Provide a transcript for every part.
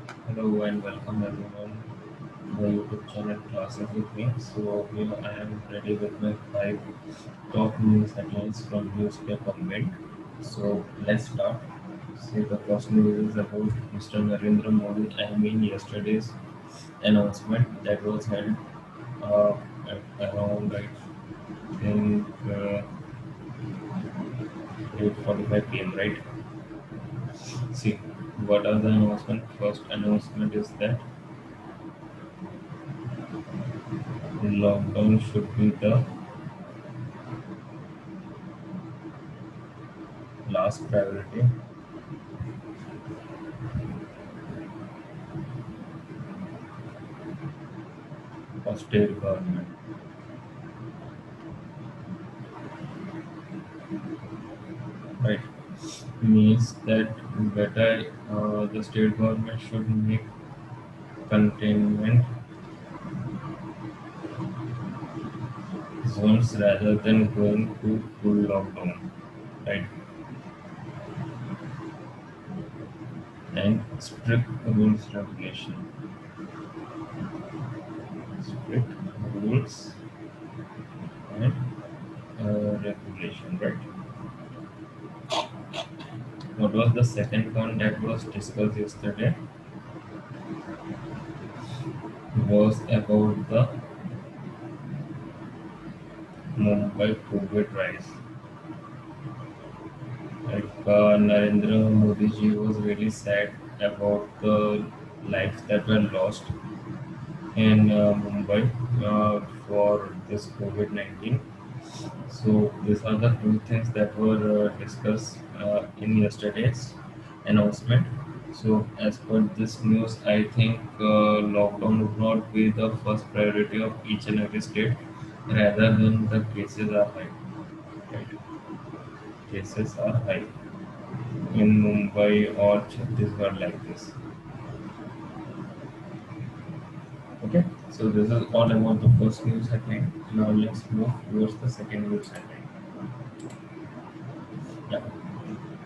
Hello and welcome everyone to the YouTube channel Classes with Me. So here I am ready with my five top news headlines from newspaper Mint. So let's start. See, the first news is about Mr. Narendra Modi. I mean yesterday's announcement that was held uh, at around I think 8:45 p.m. Right? See, what are the announcement? First announcement is that lockdown should be the last priority for state government, right? Means that better the state government should make containment zones rather than going to full lockdown, right? And strict rules regulation, strict rules and regulation, right? What was the second one that was discussed yesterday? Was about the Mumbai COVID rise. Like Narendra Modi ji was really sad about the lives that were lost in Mumbai for this COVID 19. So these are the two things that were discussed in yesterday's announcement. So as per this news, I think lockdown would not be the first priority of each and every state, rather than the cases are high. Right? Cases are high in Mumbai or Chhattisgarh like this. Okay, so this is all about the first news headline. Now let's move towards the second news headline. Yeah.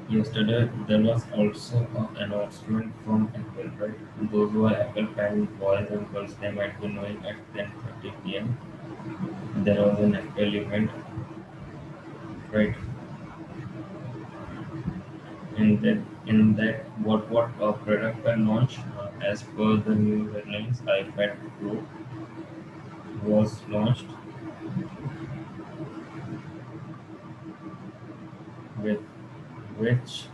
Yesterday there was also an announcement from Apple, right? Those who are Apple fan boys and girls, they might be knowing at 10:30 p.m. there was an Apple event, right? In that what product were launched as per the news headlines, iPad Pro was launched with which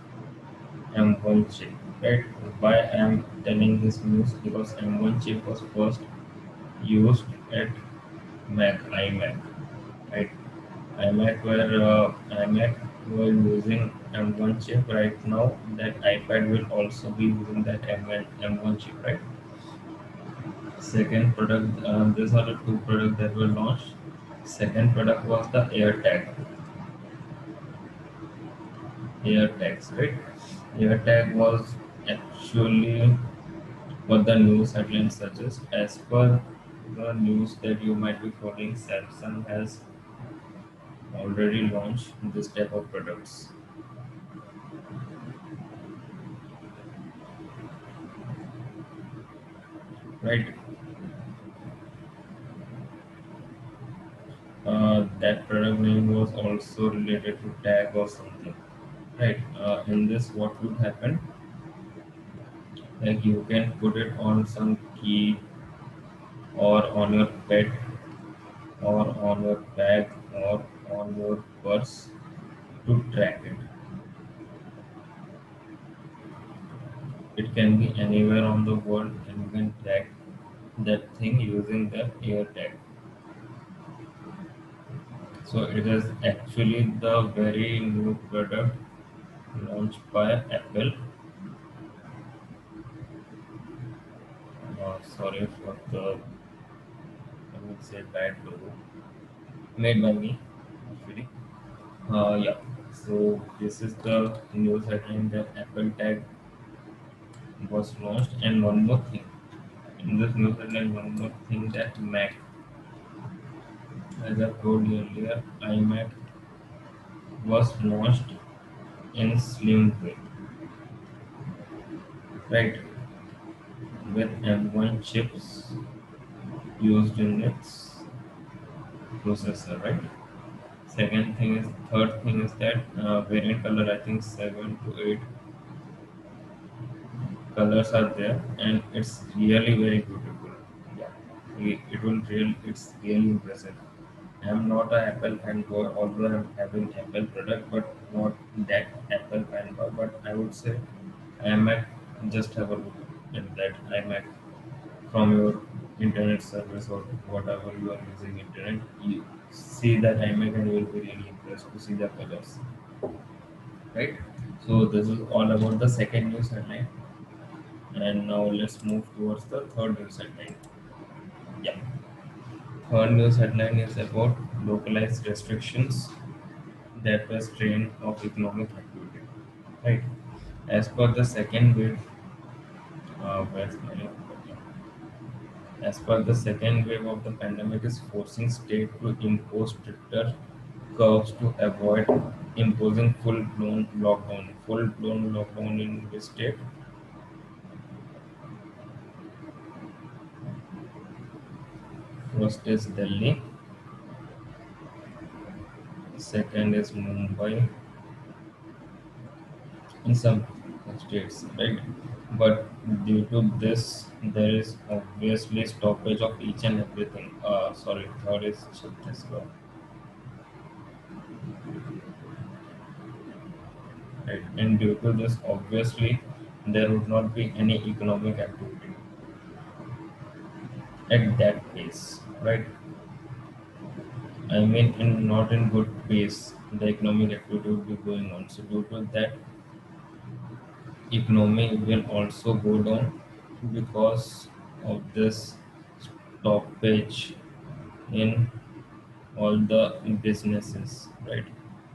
M1 chip, right? Why I am telling this news? Because M1 chip was first used at iMac, right? iMac were using M1 chip. Right now that iPad will also be using that M1 chip, right? Second product, these are the two products that were launched. Second product was the AirTags, right? AirTag was actually what the news headline suggests. As per the news that you might be following, Samsung has already launched this type of products, right? That product name was also related to tag or something, right? In this, what would happen? Like you can put it on some key or on your pet or on your bag or on your purse to track it. It can be anywhere on the world and you can track that thing using the air tag. So it is actually the very new product launched by Apple. Sorry for the, I would say, bad logo made by me actually. Yeah. So this is the news headline that Apple Tag was launched, and one more thing in this news headline, one more thing that Mac, as I told you earlier, iMac was launched in slim way, right? with M1 chips used in its processor, right? Third thing is that variant color, I think 7 to 8 colors are there, and it's really very beautiful. Yeah, it's really impressive. I'm not a Apple fanboy, although I'm having Apple product, but not that Apple fanboy. But I would say iMac, just have a look at that iMac from your internet service or whatever you are using internet. You see that iMac and you will be really impressed to see the colors, right? So this is all about the second news headline, and now let's move towards the third news headline. Yeah, third news headline is about localized restrictions that were strain of economic activity. Right. As per the second wave, where's my yeah. As per the second wave of the pandemic is forcing state to impose stricter curbs to avoid imposing full-blown lockdown. Full-blown lockdown in this state. First is Delhi, second is Mumbai, in some states, right? But due to this, there is obviously stoppage of each and everything. Sorry, third is Chhattisgarh, right? And due to this, obviously, there would not be any economic activity at that pace, right? I mean, in not in good pace, the economic activity would be going on. So due to that, economy will also go down because of this stoppage in all the businesses, right?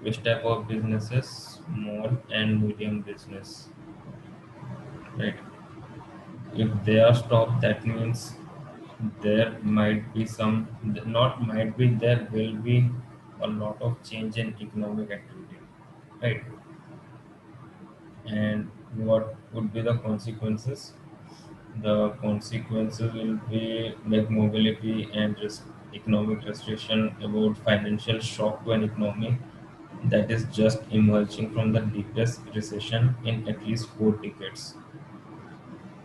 Which type of businesses? Small and medium business, right? If they are stopped, that means there might be some, not might be, there will be a lot of change in economic activity, right? And what would be the consequences? The consequences will be like mobility and economic restriction, about financial shock to an economy that is just emerging from the deepest recession in at least 4 decades.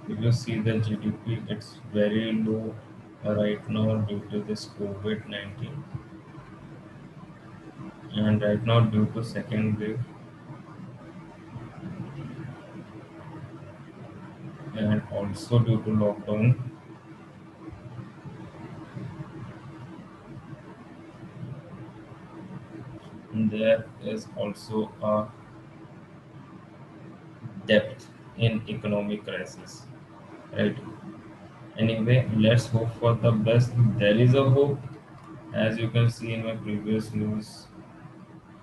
If you see the GDP, it's very low right now due to this COVID 19, and right now due to second wave and also due to lockdown, there is also a depth in economic crisis, right? Anyway, let's hope for the best. There is a hope, as you can see in my previous news,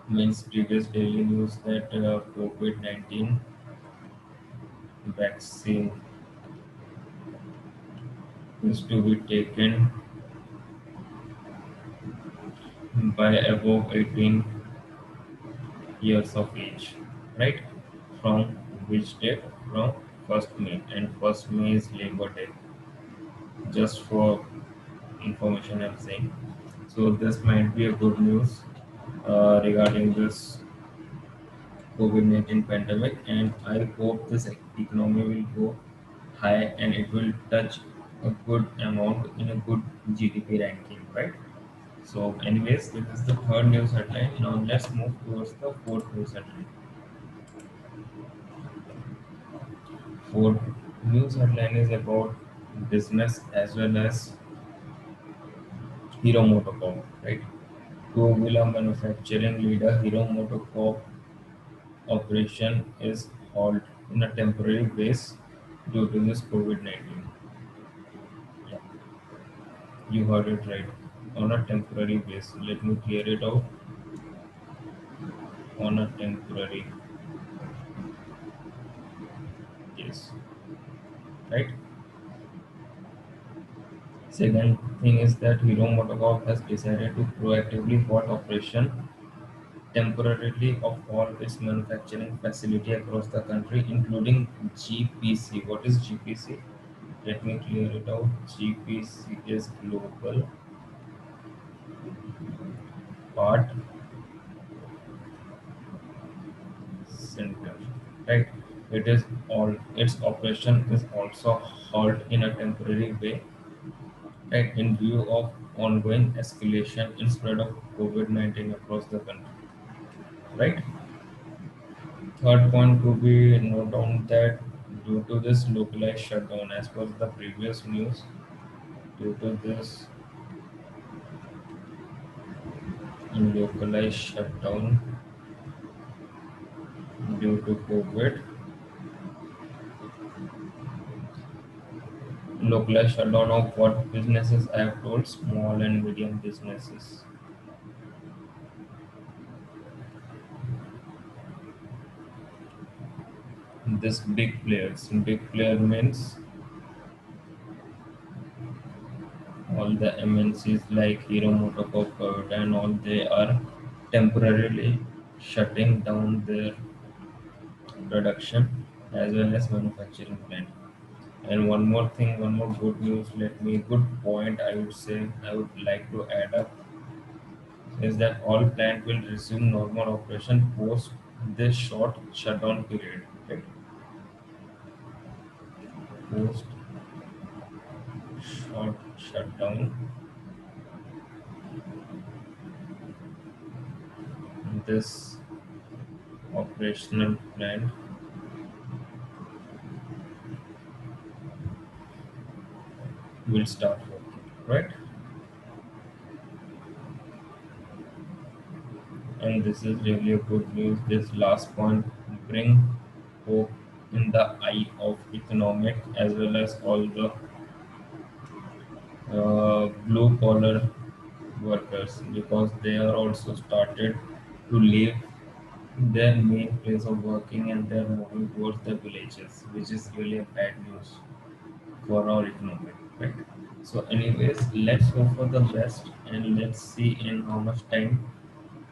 means previous daily news, that COVID 19 vaccine is to be taken by above 18 years of age, right? From which date? From 1st May, and 1st May is Labor Day, just for information I'm saying. So this might be a good news regarding this COVID-19 pandemic, and I hope this economy will go high and it will touch a good amount in a good GDP ranking, right? So, anyways, this is the third news headline. Now, let's move towards the fourth news headline. Fourth news headline is about business as well as Hero Motocorp, right? Two-wheeler manufacturing leader Hero Motocorp operation is halted in a temporary base due to this COVID-19. Yeah, you heard it right. On a temporary base. Let me clear it out. On a temporary base. Right? Second thing is that Hero MotoCorp has decided to proactively halt operation temporarily of all its manufacturing facility across the country, including GPC. What is GPC? Let me clear it out. GPC is Global Part Center, right? It is all its operation is also halt in a temporary way, right? In view of ongoing escalation in spread of COVID-19 across the country, right? Third point to be note down that due to this localized shutdown, as per the previous news, due to this localized shutdown due to COVID, localized shutdown of what businesses I have told, small and medium businesses. This big player means all the MNCs like Hero Motocorp and all, they are temporarily shutting down their production as well as manufacturing plant. And one more thing, one more good news, good point I would say I would like to add up is that all plant will resume normal operation post this short shutdown period. Right? Post short shutdown, this operational plant will start working. Right? And this is really a good news. This last point bring hope in the eye of economic as well as all the blue collar workers, because they are also started to leave their main place of working and they're moving towards the villages, which is really a bad news for our economy, right? So anyways, let's hope for the best and let's see in how much time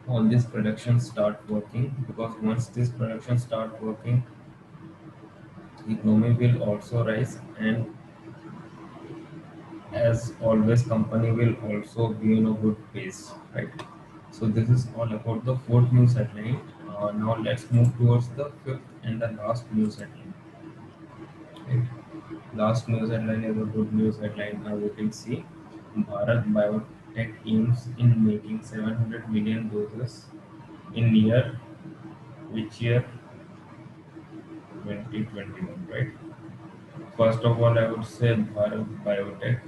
all these productions start working, because once this production start working, economy will also rise, and as always company will also be in a good pace, right? So this is all about the fourth news headline. Now let's move towards the fifth and the last news headline, right? Last news headline is a good news headline. Now we can see Bharat Biotech aims in making 700 million doses in year, which year? 2021, right? First of all, I would say Bharat Biotech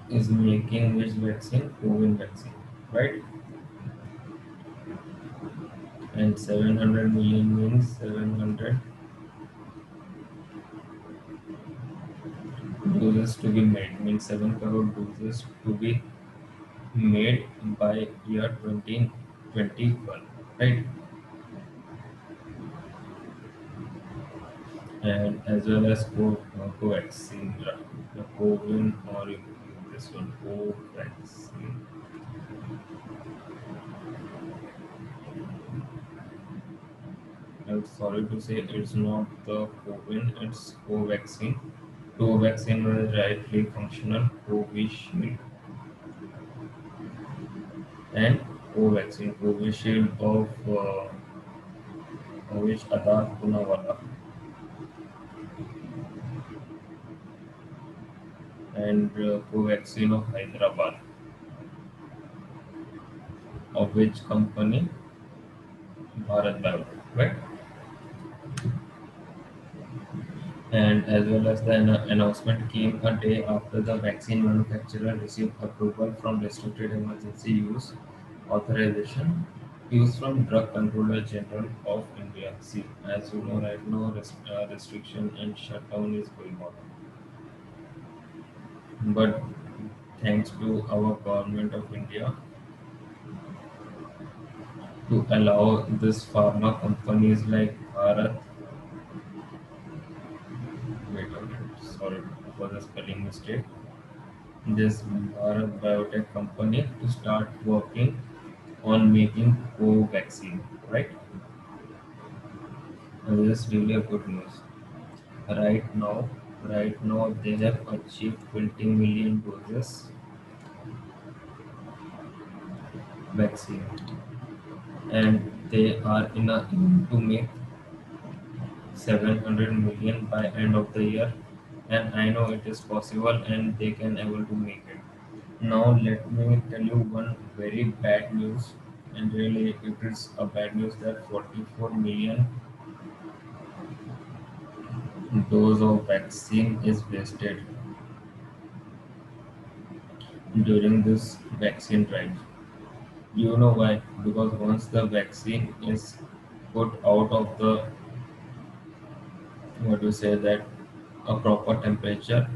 is making which vaccine? COVID vaccine, right? And 700 million means 700 doses to be made, means 7 crore doses to be made by year 2021, right? And as well as co-vaccine, the COVID, or this one, co-vaccine. I'm sorry to say it's not the COVID, it's co-vaccine. Co-vaccine is rightly functional, Covishield and co-vaccine, Covishield of which Adar Punawala, and co-vaccine of Hyderabad, of which company? Bharat Biotech, right? And as well as the announcement came a day after the vaccine manufacturer received approval from restricted emergency use authorization use from Drug Controller General of India. See, as you know, right now restriction and shutdown is going on, but thanks to our government of India to allow this pharma companies like Bharat, wait a minute, sorry for the spelling mistake, this Bharat Biotech company to start working on making co-vaccine, right? This is really a good news. Right now, right now they have achieved 20 million doses vaccine, and they are in a aim to make 700 million by end of the year. And I know it is possible, and they can able to make it. Now let me tell you one very bad news, and really it is a bad news that 44 million dose of vaccine is wasted during this vaccine drive. You know why? Because once the vaccine is put out of the, what you say, that a proper temperature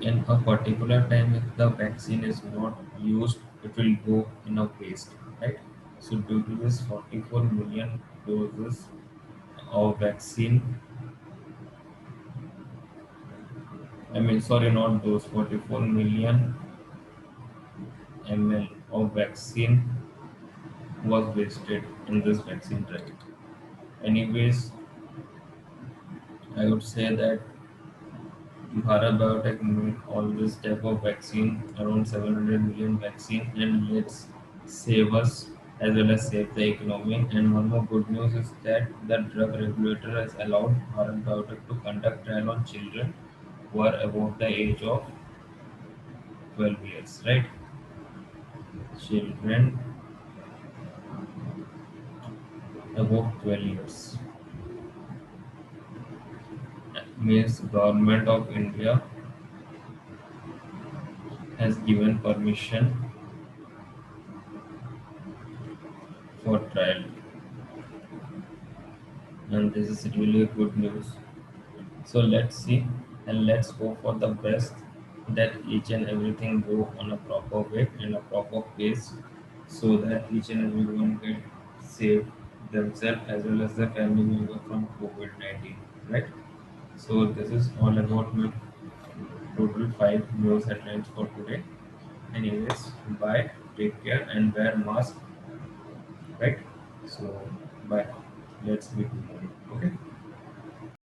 in a particular time, if the vaccine is not used, it will go in a waste, right? So due to this 44 million doses of vaccine, I mean, sorry, not those 44 million ml of vaccine was wasted in this vaccine drive. Anyways, I would say that Bharat Biotech made all this type of vaccine, around 700 million vaccine, and let's save us as well as save the economy. And one more good news is that the drug regulator has allowed Bharat Biotech to conduct trial on children who are above the age of 12 years, right? Children above 12 years. Means government of India has given permission for trial, and this is really good news. So let's see, and let's hope for the best, that each and everything go on a proper way and a proper pace, so that each and everyone get saved themselves as well as their family member from COVID-19. Right? So this is all about my total 5 news headlines for today. Anyways, bye, take care and wear mask, right? So bye. Let's meet tomorrow. Okay.